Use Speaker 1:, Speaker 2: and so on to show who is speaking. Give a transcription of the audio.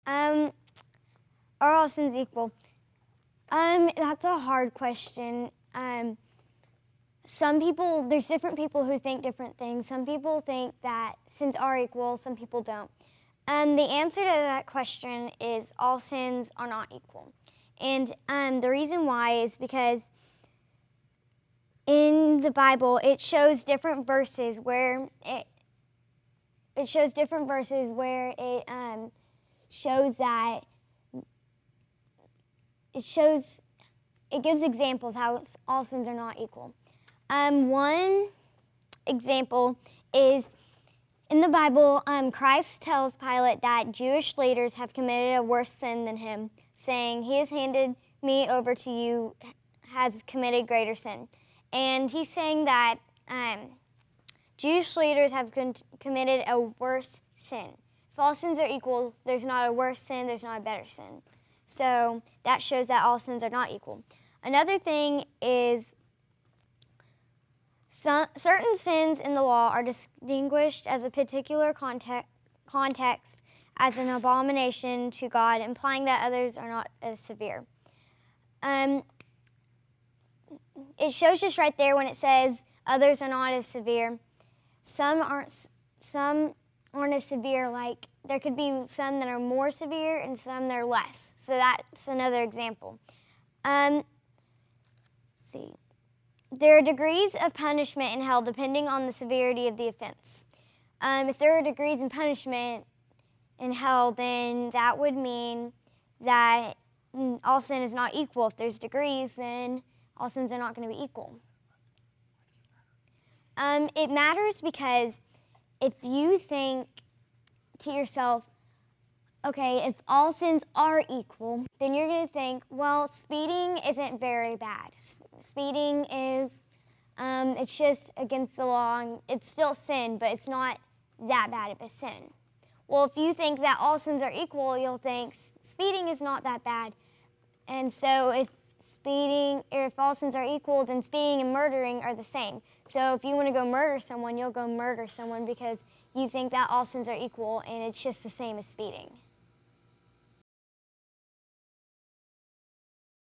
Speaker 1: Um, are all sins equal? That's a hard question. There's different people who think different things. Some people think that sins are equal, some people don't. The answer to that question is all sins are not equal. And the reason why is because in the Bible, it shows different verses where it shows that it gives examples how all sins are not equal. One example is in the Bible, Christ tells Pilate that Jewish leaders have committed a worse sin than him, saying, "He has handed me over to you, has committed greater sin." And he's saying that Jewish leaders have committed a worse sin. If all sins are equal, there's not a worse sin, there's not a better sin. So that shows that all sins are not equal. Another thing is certain sins in the law are distinguished as a particular context as an abomination to God, implying that others are not as severe. It shows just right there when it says others are not as severe. Some aren't as severe. Like there could be some that are more severe and some that are less. So that's another example. Let's see. There are degrees of punishment in hell depending on the severity of the offense. If there are degrees in punishment in hell, then that would mean that all sin is not equal. If there's degrees, then all sins are not going to be equal. It matters because if you think to yourself, okay, if all sins are equal, then you're going to think, well, speeding isn't very bad. Speeding is, it's just against the law, and it's still sin, but it's not that bad of a sin. Well, if you think that all sins are equal, you'll think speeding is not that bad. And so if all sins are equal, then speeding and murdering are the same. So if you want to go murder someone, you'll go murder someone because you think that all sins are equal and it's just the same as speeding.